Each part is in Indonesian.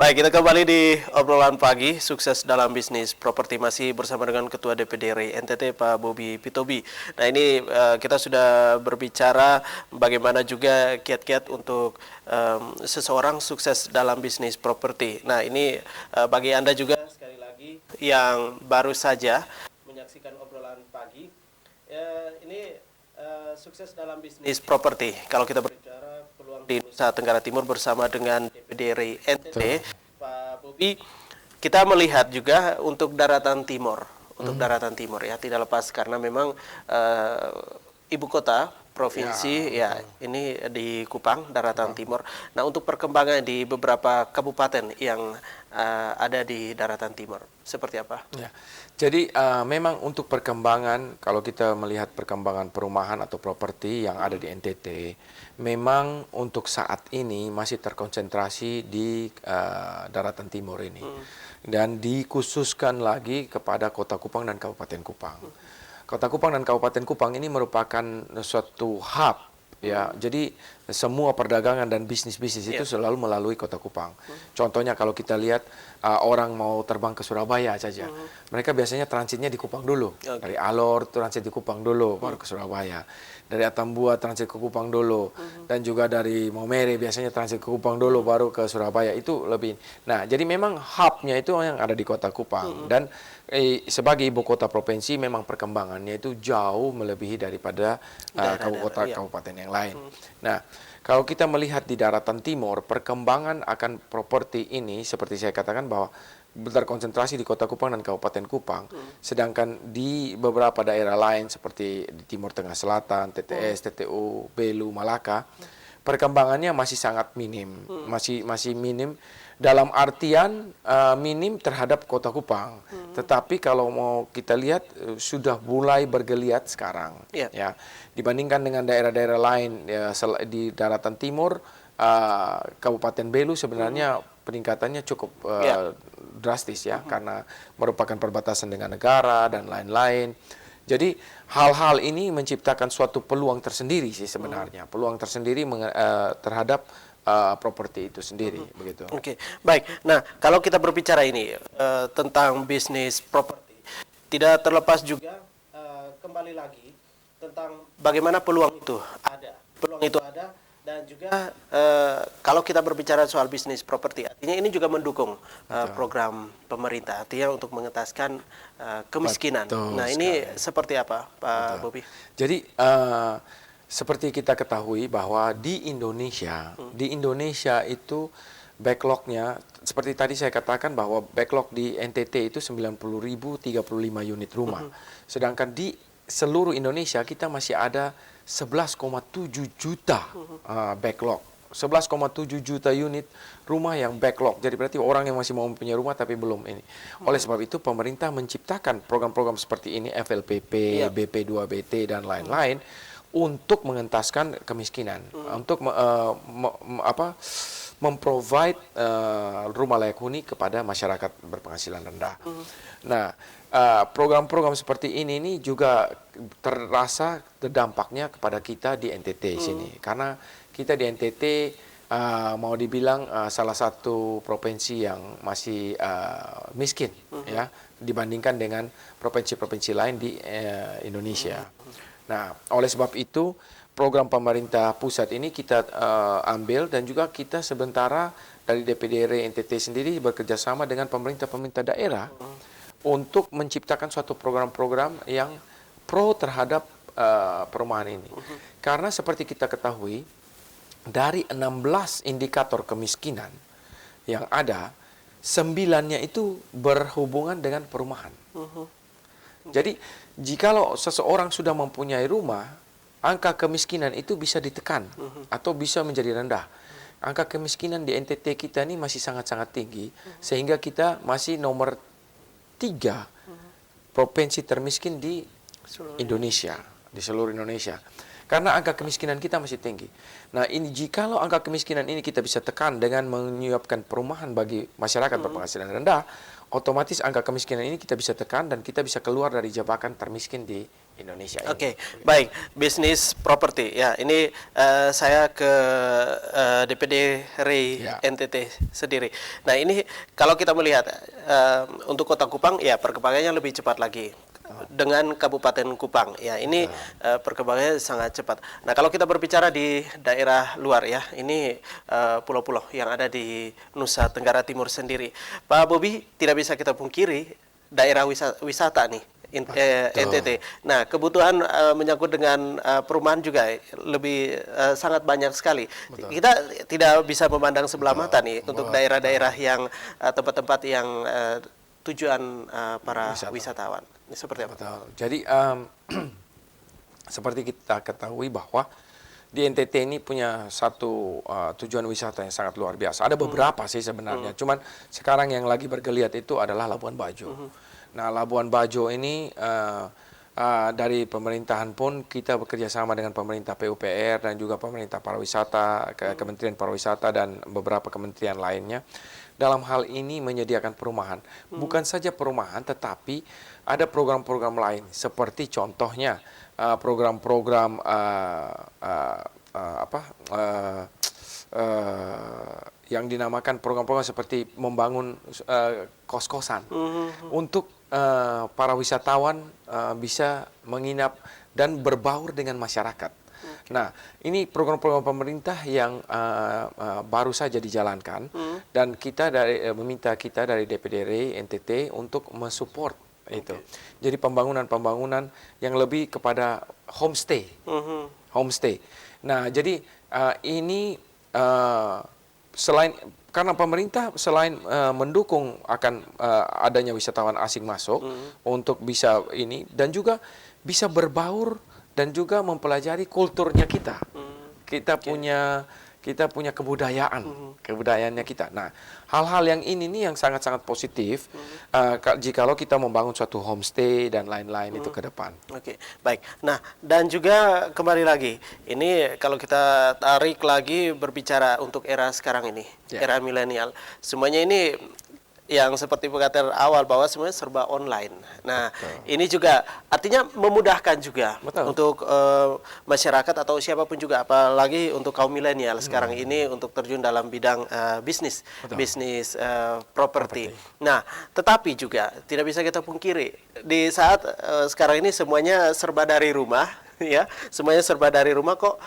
Baik, kita kembali di obrolan pagi, sukses dalam bisnis properti masih bersama dengan Ketua DPD RI NTT Pak Bobi Pitobi. Nah ini kita sudah berbicara bagaimana juga kiat-kiat untuk seseorang sukses dalam bisnis properti. Nah ini bagi Anda juga sekali lagi yang baru saja menyaksikan obrolan pagi, ini sukses dalam bisnis properti. Kalau kita berbicara peluang di Nusa Tenggara Timur bersama dengan DPD RI NTT, Pak Bobi, kita melihat juga untuk daratan timur, ya tidak lepas karena memang ibu kota provinsi ini di Kupang, daratan timur. Nah untuk perkembangan di beberapa kabupaten yang ada di daratan timur, seperti apa? Ya. Jadi memang untuk perkembangan, kalau kita melihat perkembangan perumahan atau properti yang ada di NTT, memang untuk saat ini masih terkonsentrasi di daratan timur ini. Dan dikhususkan lagi kepada Kota Kupang dan Kabupaten Kupang. Kota Kupang dan Kabupaten Kupang ini merupakan suatu hub, ya. Jadi semua perdagangan dan bisnis-bisnis itu selalu melalui Kota Kupang. Contohnya kalau kita lihat orang mau terbang ke Surabaya saja, mereka biasanya transitnya di Kupang dulu. Dari Alor transit di Kupang dulu, baru ke Surabaya. Dari Atambua transit ke Kupang dulu, dan juga dari Maumere biasanya transit ke Kupang dulu, baru ke Surabaya. Itu lebih. Nah, jadi memang hubnya itu yang ada di Kota Kupang. Dan sebagai ibu kota provinsi memang perkembangannya itu jauh melebihi daripada kabupaten yang lain. Nah, kalau kita melihat di daratan timur, perkembangan akan properti ini seperti saya katakan bahwa terkonsentrasi di Kota Kupang dan Kabupaten Kupang, sedangkan di beberapa daerah lain seperti di Timur Tengah Selatan, TTS, TTU, Belu, Malaka, perkembangannya masih sangat minim, masih minim dalam artian minim terhadap Kota Kupang. Tetapi kalau mau kita lihat sudah mulai bergeliat sekarang, ya dibandingkan dengan daerah-daerah lain ya, di daratan timur, Kabupaten Belu sebenarnya peningkatannya cukup drastis ya, karena merupakan perbatasan dengan negara dan lain-lain. Jadi hal-hal ini menciptakan suatu peluang tersendiri sih sebenarnya, peluang tersendiri terhadap properti itu sendiri, begitu. Oke, baik. Nah, kalau kita berbicara ini tentang bisnis properti, tidak terlepas juga kembali lagi tentang bagaimana peluang itu ada. Peluang itu ada dan juga kalau kita berbicara soal bisnis properti, artinya ini juga mendukung program pemerintah, artinya untuk mengentaskan kemiskinan. Betul Nah, ini seperti apa, Pak Bobi? Jadi seperti kita ketahui bahwa di Indonesia itu backlognya, seperti tadi saya katakan bahwa backlog di NTT itu 90.035 unit rumah. Sedangkan di seluruh Indonesia kita masih ada 11,7 juta backlog. 11,7 juta unit rumah yang backlog. Jadi berarti orang yang masih mau punya rumah tapi belum ini. Oleh sebab itu pemerintah menciptakan program-program seperti ini, FLPP, BP2BT dan lain-lain, untuk mengentaskan kemiskinan, untuk memprovide rumah layak huni kepada masyarakat berpenghasilan rendah. Nah, program-program seperti ini juga terasa dampaknya kepada kita di NTT sini, karena kita di NTT mau dibilang salah satu provinsi yang masih miskin ya, dibandingkan dengan provinsi-provinsi lain di Indonesia. Nah, oleh sebab itu program pemerintah pusat ini kita ambil, dan juga kita sementara dari DPD RI NTT sendiri bekerjasama dengan pemerintah daerah untuk menciptakan suatu program-program yang pro terhadap perumahan ini. Karena seperti kita ketahui, dari 16 indikator kemiskinan yang ada, 9-nya itu berhubungan dengan perumahan. Jadi, jikalau seseorang sudah mempunyai rumah, angka kemiskinan itu bisa ditekan atau bisa menjadi rendah. Angka kemiskinan di NTT kita ini masih sangat-sangat tinggi, sehingga kita masih nomor 3 provinsi termiskin di Indonesia, di seluruh Indonesia. Karena angka kemiskinan kita masih tinggi. Nah, ini jikalau angka kemiskinan ini kita bisa tekan dengan menyiapkan perumahan bagi masyarakat berpenghasilan rendah, otomatis angka kemiskinan ini kita bisa tekan dan kita bisa keluar dari jebakan termiskin di Indonesia ini. Oke, baik. Bisnis properti. Ya, ini saya ke DPD RI Ya. NTT sendiri. Nah, ini kalau kita melihat untuk Kota Kupang, ya perkembangannya lebih cepat lagi dengan Kabupaten Kupang. Ya, ini perkembangannya sangat cepat. Nah, kalau kita berbicara di daerah luar ya, ini pulau-pulau yang ada di Nusa Tenggara Timur sendiri. Pak Bobi, tidak bisa kita pungkiri daerah wisata nih. NTT. Nah, kebutuhan menyangkut dengan perumahan juga lebih sangat banyak sekali. Betul. Kita tidak bisa memandang sebelah mata nih untuk daerah-daerah yang tempat-tempat yang tujuan para wisatawan. Ini seperti apa? Betul. Jadi seperti kita ketahui bahwa di NTT ini punya satu tujuan wisata yang sangat luar biasa. Ada beberapa sih sebenarnya. Cuman sekarang yang lagi bergeliat itu adalah Labuan Bajo. Nah, Labuan Bajo ini dari pemerintahan pun kita bekerja sama dengan pemerintah PUPR dan juga pemerintah pariwisata, Kementerian Pariwisata dan beberapa kementerian lainnya. Dalam hal ini menyediakan perumahan. Bukan saja perumahan, tetapi ada program-program lain. Seperti contohnya program-program yang dinamakan program-program seperti membangun kos-kosan untuk para wisatawan bisa menginap dan berbaur dengan masyarakat. Nah, ini program-program pemerintah yang baru saja dijalankan dan kita meminta kita dari DPD RI NTT untuk mensupport itu. Jadi pembangunan-pembangunan yang lebih kepada homestay. Homestay. Nah, jadi ini selain karena pemerintah selain mendukung akan adanya wisatawan asing masuk untuk bisa ini dan juga bisa berbaur dan juga mempelajari kulturnya kita. Kita punya kebudayaannya kita. Nah, hal-hal yang ini nih yang sangat-sangat positif jikalau kita membangun suatu homestay dan lain-lain itu ke depan. Oke, baik. Nah, dan juga kembali lagi, ini kalau kita tarik lagi berbicara untuk era sekarang ini, era milenial, semuanya ini yang seperti perkataan awal bahwa semuanya serba online. Nah, ini juga artinya memudahkan juga untuk masyarakat atau siapapun juga, apalagi untuk kaum milenial sekarang ini untuk terjun dalam bidang bisnis properti. Nah, tetapi juga tidak bisa kita pungkiri di saat sekarang ini semuanya serba dari rumah. Ya, semuanya serba dari rumah kok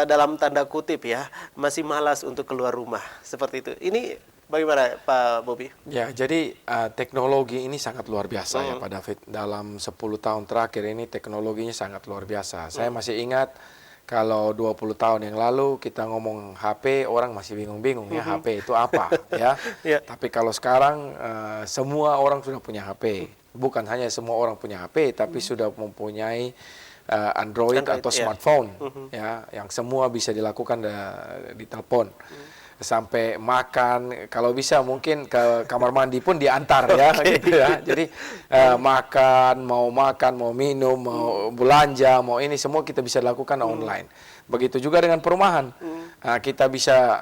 dalam tanda kutip ya masih malas untuk keluar rumah seperti itu. Ini bagaimana Pak Bobi? Ya, jadi teknologi ini sangat luar biasa ya Pak David. Dalam 10 tahun terakhir ini teknologinya sangat luar biasa. Saya masih ingat kalau 20 tahun yang lalu kita ngomong HP, orang masih bingung-bingung ya HP itu apa ya. Tapi kalau sekarang semua orang sudah punya HP. Bukan hanya semua orang punya HP, tapi sudah mempunyai Android atau smartphone ya, yang semua bisa dilakukan di telepon. Sampai makan, kalau bisa mungkin ke kamar mandi pun diantar ya, gitu ya. Jadi makan, mau minum, mau belanja, mau ini semua kita bisa lakukan online. Begitu juga dengan perumahan, kita bisa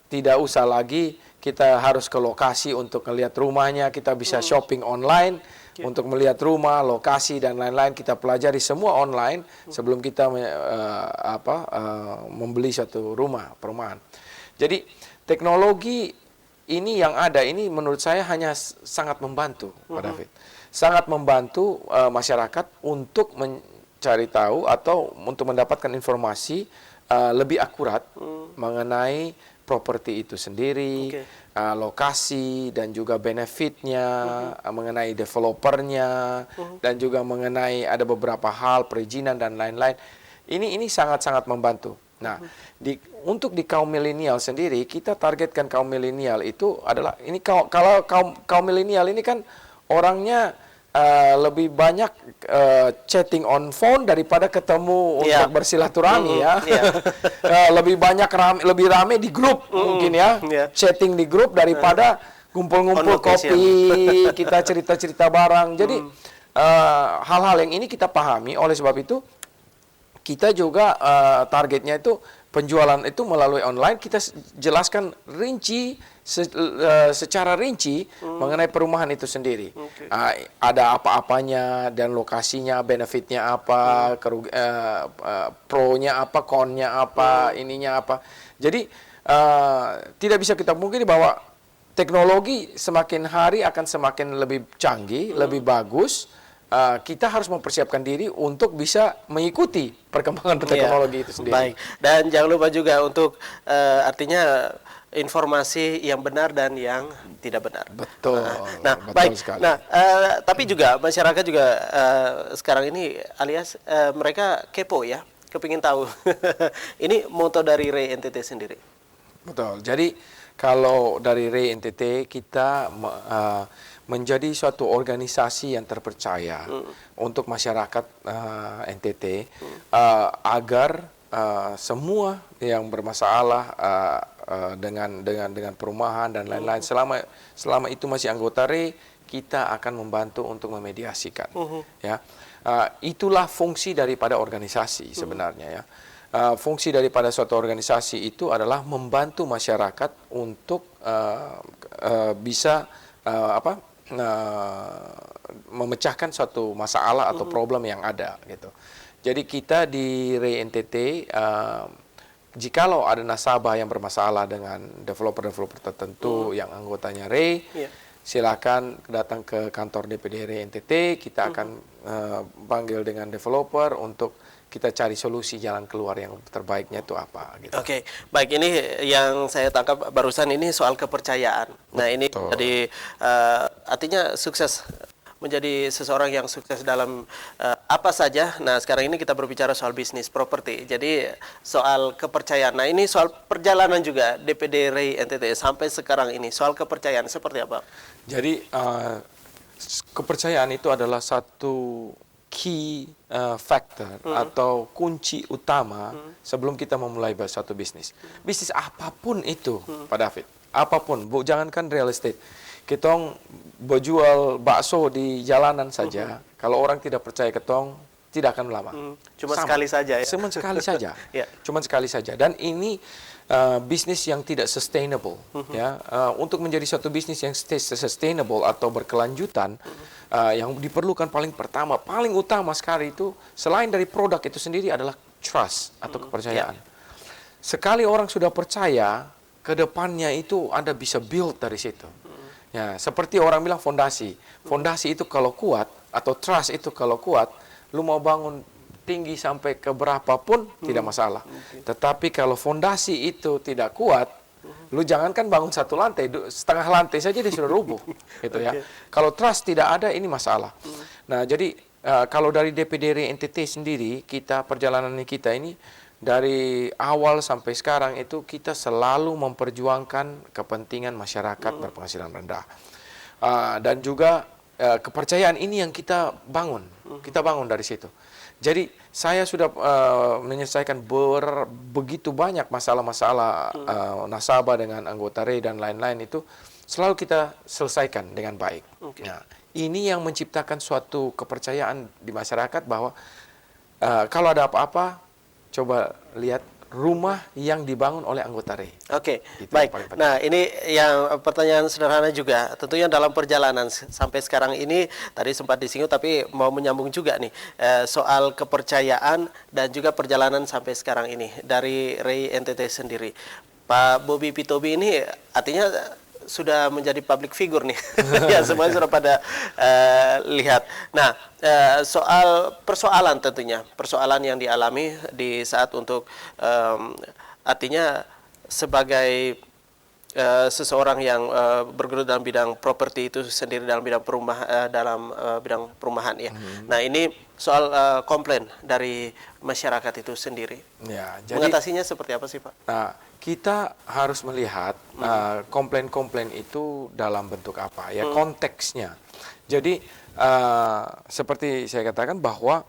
tidak usah lagi kita harus ke lokasi untuk melihat rumahnya, kita bisa shopping online untuk melihat rumah, lokasi dan lain-lain. Kita pelajari semua online sebelum kita membeli suatu rumah, perumahan. Jadi teknologi ini yang ada ini menurut saya hanya sangat membantu Pak David. Sangat membantu masyarakat untuk mencari tahu atau untuk mendapatkan informasi lebih akurat mengenai properti itu sendiri, lokasi dan juga benefitnya, mengenai developernya dan juga mengenai ada beberapa hal perizinan dan lain-lain. Ini sangat-sangat membantu. Nah, untuk di kaum milenial sendiri, kita targetkan kaum milenial itu adalah ini kalau kaum milenial ini kan orangnya lebih banyak chatting on phone daripada ketemu untuk bersilaturahmi ya. Lebih banyak lebih rame di grup mungkin ya. Chatting di grup daripada kumpul-kumpul kopi, kita cerita-cerita bareng. Jadi hal-hal yang ini kita pahami, oleh sebab itu kita juga targetnya itu penjualan itu melalui online. Kita jelaskan rinci secara rinci mengenai perumahan itu sendiri. Ada apa-apanya dan lokasinya, benefitnya apa, pro-nya apa, con-nya apa, ininya apa. Jadi tidak bisa kita pungkiri bahwa teknologi semakin hari akan semakin lebih canggih, lebih bagus. Kita harus mempersiapkan diri untuk bisa mengikuti perkembangan teknologi itu sendiri. Baik, dan jangan lupa juga untuk artinya informasi yang benar dan yang tidak benar. Betul. Nah, betul baik. sekali. Nah, tapi juga masyarakat juga sekarang ini alias mereka kepo ya, kepingin tahu. Ini moto dari Ray NTT sendiri. Betul. Jadi kalau dari Ray NTT kita menjadi suatu organisasi yang terpercaya untuk masyarakat NTT agar semua yang bermasalah dengan perumahan dan lain-lain selama itu masih anggota Ray, kita akan membantu untuk memediasikan. Ya, itulah fungsi daripada organisasi sebenarnya ya. Fungsi daripada suatu organisasi itu adalah membantu masyarakat untuk bisa memecahkan suatu masalah atau problem yang ada gitu. Jadi kita di Ray NTT jikalau ada nasabah yang bermasalah dengan developer-developer tertentu yang anggotanya Ray, silakan datang ke kantor DPD Ray NTT, kita akan panggil dengan developer untuk kita cari solusi jalan keluar yang terbaiknya itu apa gitu. Oke, baik, ini yang saya tangkap barusan ini soal kepercayaan. Nah, ini jadi artinya sukses menjadi seseorang yang sukses dalam apa saja. Nah, sekarang ini kita berbicara soal bisnis properti. Jadi soal kepercayaan. Nah, ini soal perjalanan juga DPD Ray NTT sampai sekarang ini. Soal kepercayaan seperti apa? Jadi kepercayaan itu adalah satu key factor atau kunci utama sebelum kita memulai satu bisnis. Bisnis apapun itu, Pak David, apapun, jangankan real estate. Ketong berjual bakso di jalanan saja, kalau orang tidak percaya ketong, tidak akan lama. Cuma sekali saja ya? Cuma sekali saja. Ya. Cuma sekali saja. Dan ini bisnis yang tidak sustainable. Ya, untuk menjadi suatu bisnis yang sustainable atau berkelanjutan, yang diperlukan paling utama sekali itu, selain dari produk itu sendiri adalah trust atau kepercayaan. Sekali orang sudah percaya, ke depannya itu Anda bisa build dari situ. Ya, seperti orang bilang fondasi. Fondasi itu kalau kuat, atau trust itu kalau kuat, lu mau bangun tinggi sampai ke berapa pun tidak masalah. Tetapi kalau fondasi itu tidak kuat, lu jangankan bangun satu lantai, setengah lantai saja dia sudah rubuh, gitu ya. Kalau trust tidak ada, ini masalah. Nah, jadi kalau dari DPD Ray NTT sendiri, perjalanan kita ini dari awal sampai sekarang itu kita selalu memperjuangkan kepentingan masyarakat berpenghasilan rendah. Dan juga kepercayaan ini yang kita bangun. Kita bangun dari situ. Jadi saya sudah menyelesaikan begitu banyak masalah-masalah nasabah dengan anggota Ray dan lain-lain itu selalu kita selesaikan dengan baik. Nah, ini yang menciptakan suatu kepercayaan di masyarakat bahwa kalau ada apa-apa, coba lihat rumah yang dibangun oleh anggota Ray. Oke, baik. Nah, ini yang pertanyaan sederhana juga. Tentunya dalam perjalanan sampai sekarang ini, tadi sempat disinggung, tapi mau menyambung juga nih, soal kepercayaan dan juga perjalanan sampai sekarang ini, dari Ray NTT sendiri. Pak Bobby Pitobi ini artinya sudah menjadi public figure nih. Ya, semuanya sudah pada lihat. Nah, soal persoalan tentunya, persoalan yang dialami di saat untuk artinya sebagai seseorang yang bergelut dalam bidang properti itu sendiri, dalam bidang bidang perumahan ya. Nah, ini soal komplain dari masyarakat itu sendiri. Ya, jadi mengatasinya seperti apa sih, Pak? Nah, kita harus melihat komplain-komplain itu dalam bentuk apa ya, konteksnya. Jadi seperti saya katakan bahwa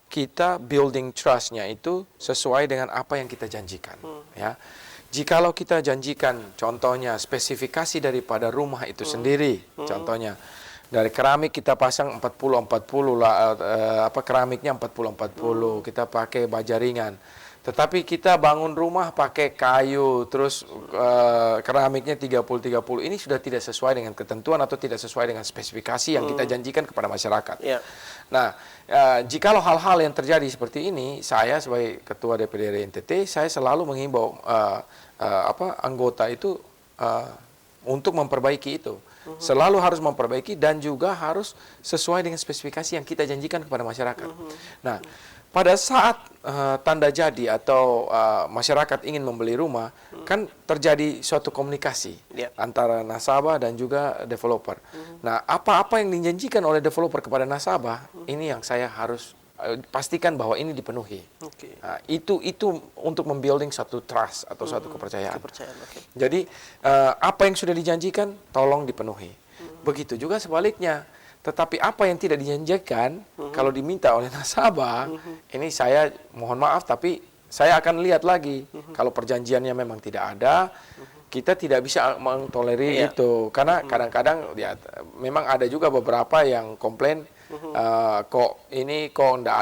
kita building trust-nya itu sesuai dengan apa yang kita janjikan. Ya, jikalau kita janjikan, contohnya spesifikasi daripada rumah itu sendiri, contohnya Dari keramik kita pasang 40-40 lah, keramiknya 40-40, kita pakai baja ringan. Tetapi kita bangun rumah pakai kayu, terus keramiknya 30-30. Ini sudah tidak sesuai dengan ketentuan atau tidak sesuai dengan spesifikasi yang kita janjikan kepada masyarakat. Yeah. Nah, jikalau hal-hal yang terjadi seperti ini, saya sebagai Ketua DPD RI NTT, saya selalu menghimbau anggota itu untuk memperbaiki itu. Selalu harus memperbaiki dan juga harus sesuai dengan spesifikasi yang kita janjikan kepada masyarakat. Nah, pada saat tanda jadi atau masyarakat ingin membeli rumah, kan terjadi suatu komunikasi antara nasabah dan juga developer. Nah, apa yang dijanjikan oleh developer kepada nasabah, ini yang saya harus pastikan bahwa ini dipenuhi. Okay. Nah, itu untuk membuilding satu trust atau suatu kepercayaan. Okay. Jadi apa yang sudah dijanjikan tolong dipenuhi. Begitu juga sebaliknya. Tetapi apa yang tidak dijanjikan kalau diminta oleh nasabah, ini saya mohon maaf tapi saya akan lihat lagi. Kalau perjanjiannya memang tidak ada, kita tidak bisa mentolerir itu. Karena kadang-kadang ya memang ada juga beberapa yang komplain kok ndak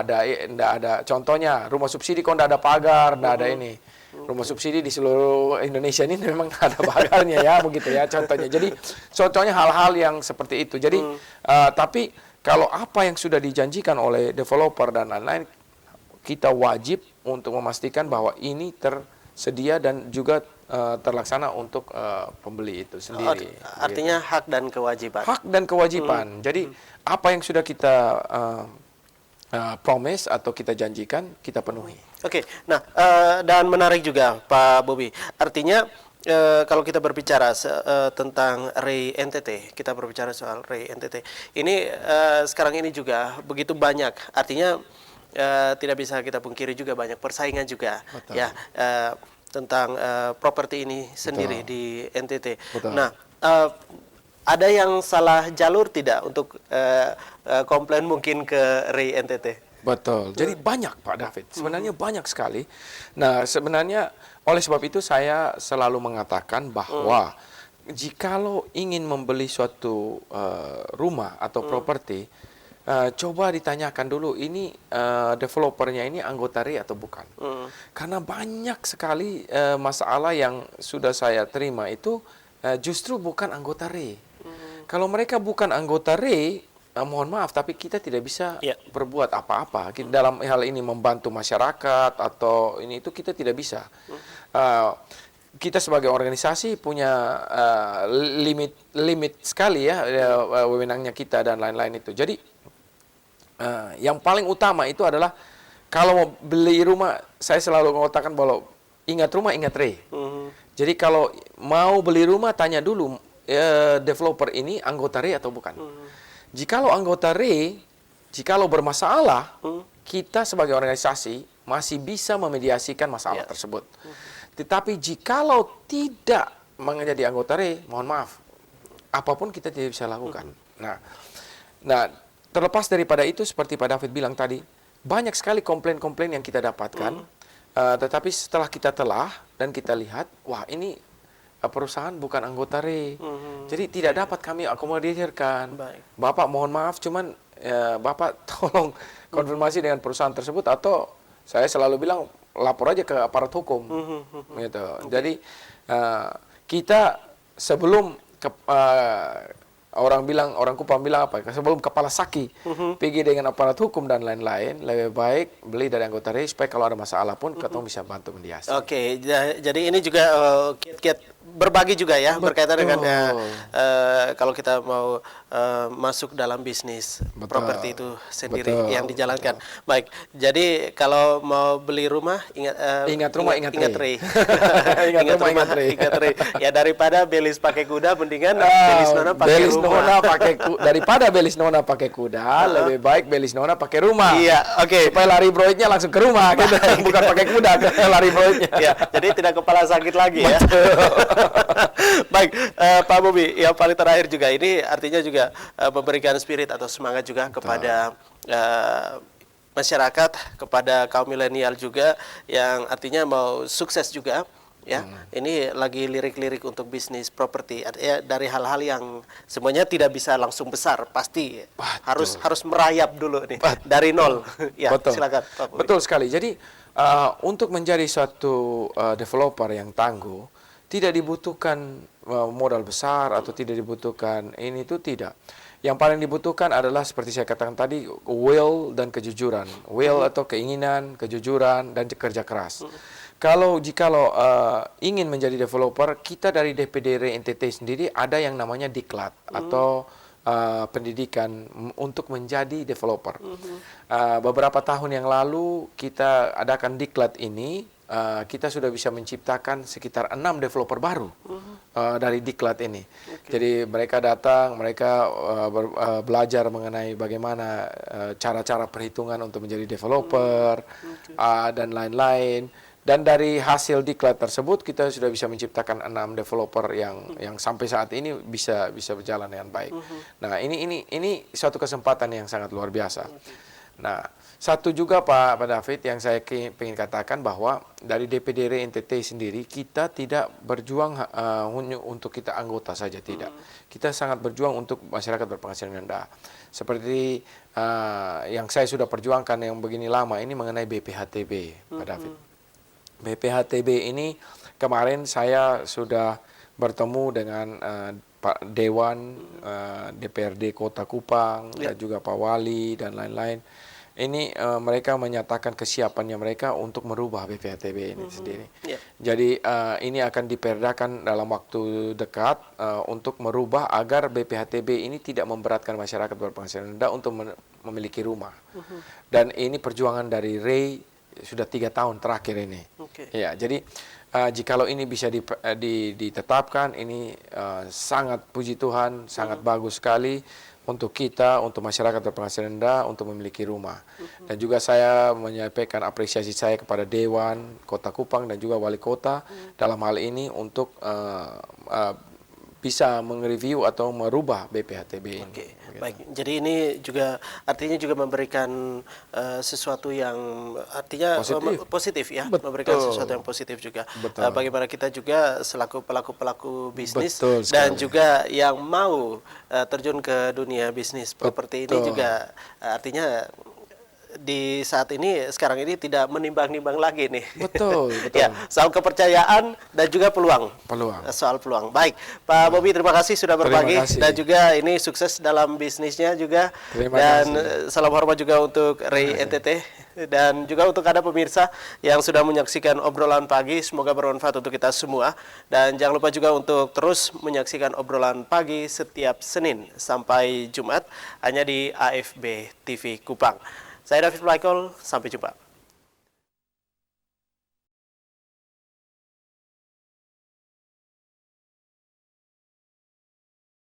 ada contohnya rumah subsidi kok ndak ada pagar, ndak ada ini. Rumah subsidi di seluruh Indonesia ini memang ada pagarnya ya, begitu ya contohnya. Jadi contohnya hal-hal yang seperti itu. Jadi tapi kalau apa yang sudah dijanjikan oleh developer dan lain-lain, kita wajib untuk memastikan bahwa ini tersedia dan juga terlaksana untuk pembeli itu sendiri. Artinya hak dan kewajiban. Hak dan kewajiban. Jadi apa yang sudah kita promise atau kita janjikan, kita penuhi. Oke, nah dan menarik juga Pak Bobi. Artinya kalau kita berbicara tentang RI NTT, kita berbicara soal RI NTT. Ini sekarang ini juga begitu banyak. Artinya tidak bisa kita pungkiri juga banyak persaingan juga. Betul. Ya. Tentang properti ini sendiri di NTT. Betul. Nah, ada yang salah jalur tidak untuk komplain mungkin ke RI NTT? Betul. Jadi banyak Pak David. Sebenarnya banyak sekali. Nah, sebenarnya oleh sebab itu saya selalu mengatakan bahwa jikalau ingin membeli suatu rumah atau properti, coba ditanyakan dulu ini developernya ini anggota RI atau bukan. Karena banyak sekali masalah yang sudah saya terima itu justru bukan anggota RI. Kalau mereka bukan anggota RI, mohon maaf tapi kita tidak bisa berbuat apa-apa. Dalam hal ini membantu masyarakat atau ini itu kita tidak bisa. Kita sebagai organisasi punya limit sekali ya wewenangnya kita dan lain-lain itu. Jadi yang paling utama itu adalah kalau mau beli rumah, saya selalu mengatakan bahwa ingat rumah, ingat RI. Jadi kalau mau beli rumah, tanya dulu developer ini anggota RI atau bukan. Jikalau anggota RI, jikalau bermasalah, kita sebagai organisasi masih bisa memediasikan masalah tersebut. Tetapi jikalau tidak menjadi anggota RI, mohon maaf, apapun kita tidak bisa lakukan. Nah, terlepas daripada itu, seperti Pak David bilang tadi, banyak sekali komplain-komplain yang kita dapatkan, tetapi setelah kita telah dan kita lihat, wah ini perusahaan bukan anggota RI, jadi tidak dapat kami akomodirkan. Bapak mohon maaf, cuman Bapak tolong konfirmasi dengan perusahaan tersebut atau saya selalu bilang lapor aja ke aparat hukum. Gitu. Jadi kita sebelum orang Kupang bilang apa? Sebelum kepala saki pergi dengan aparat hukum dan lain-lain, lebih baik beli dari anggota RI supaya kalau ada masalah pun ketemu bisa bantu mediasi. Oke, jadi ini juga kiat-kiat berbagi juga ya. Betul. Berkaitan dengan kalau kita mau masuk dalam bisnis properti itu sendiri yang dijalankan. Baik, jadi kalau mau beli rumah ingat rumah ingat RI. Ingat rumah ingat RI. Ya daripada belis pakai kuda mendingan belis nona pakai rumah. Daripada belis nona pakai kuda, lebih baik belis nona pakai rumah. Iya, oke. Supaya lari broidnya langsung ke rumah, gitu. Bukan pakai kuda, lari broidnya. Ya, jadi tidak kepala sakit lagi ya. Baik, Pak Bobi, yang paling terakhir juga ini artinya juga memberikan spirit atau semangat juga kepada masyarakat, kepada kaum milenial juga yang artinya mau sukses juga ya. Ini lagi lirik-lirik untuk bisnis properti. Ya, dari hal-hal yang semuanya tidak bisa langsung besar, pasti harus merayap dulu nih dari nol. Ya, Betul. silakan Pak Bobi. Betul sekali. Jadi untuk menjadi suatu developer yang tangguh, tidak dibutuhkan modal besar atau tidak dibutuhkan ini itu tidak. Yang paling dibutuhkan adalah seperti saya katakan tadi, will dan kejujuran. Will atau keinginan, kejujuran, dan kerja keras. Jikalau ingin menjadi developer, kita dari DPD NTT sendiri ada yang namanya diklat atau pendidikan untuk menjadi developer. Beberapa tahun yang lalu kita adakan diklat ini, kita sudah bisa menciptakan sekitar 6 developer baru dari diklat ini. Jadi mereka datang, mereka belajar mengenai bagaimana cara-cara perhitungan untuk menjadi developer dan lain-lain. Dan dari hasil diklat tersebut kita sudah bisa menciptakan 6 developer yang sampai saat ini bisa berjalan dengan baik. Nah, ini suatu kesempatan yang sangat luar biasa. Nah, satu juga Pak David yang saya ingin katakan bahwa dari DPD NTT sendiri kita tidak berjuang untuk kita anggota saja, tidak. Kita sangat berjuang untuk masyarakat berpenghasilan rendah. Seperti yang saya sudah perjuangkan yang begini lama ini mengenai BPHTB, Pak David. BPHTB ini kemarin saya sudah bertemu dengan Pak Dewan DPRD Kota Kupang dan juga Pak Wali dan lain-lain. Ini mereka menyatakan kesiapannya mereka untuk merubah BPHTB ini sendiri. Jadi ini akan diperdakan dalam waktu dekat untuk merubah agar BPHTB ini tidak memberatkan masyarakat berpenghasilan rendah untuk memiliki rumah. Dan ini perjuangan dari Ray sudah 3 tahun terakhir ini. Ya, jadi jikalau ini bisa ditetapkan, ini sangat puji Tuhan, sangat bagus sekali untuk kita, untuk masyarakat berpenghasilan rendah, untuk memiliki rumah. Dan juga saya menyampaikan apresiasi saya kepada Dewan Kota Kupang dan juga Wali Kota dalam hal ini untuk bisa mereview atau merubah BPHTB ini. Baik, jadi ini juga artinya juga memberikan sesuatu yang artinya positif ya, memberikan sesuatu yang positif juga. Bagaimana kita juga selaku pelaku-pelaku bisnis dan juga yang mau terjun ke dunia bisnis properti ini juga artinya di saat ini sekarang ini tidak menimbang-nimbang lagi nih. Betul. Ya, soal kepercayaan dan juga peluang. Soal peluang. Baik, Pak Bobi terima kasih sudah berbagi dan juga ini sukses dalam bisnisnya juga. Dan salam hormat juga untuk Ray NTT dan juga untuk Anda pemirsa yang sudah menyaksikan obrolan pagi, semoga bermanfaat untuk kita semua. Dan jangan lupa juga untuk terus menyaksikan obrolan pagi setiap Senin sampai Jumat hanya di AFB TV Kupang. Saya David Blaikol, sampai jumpa.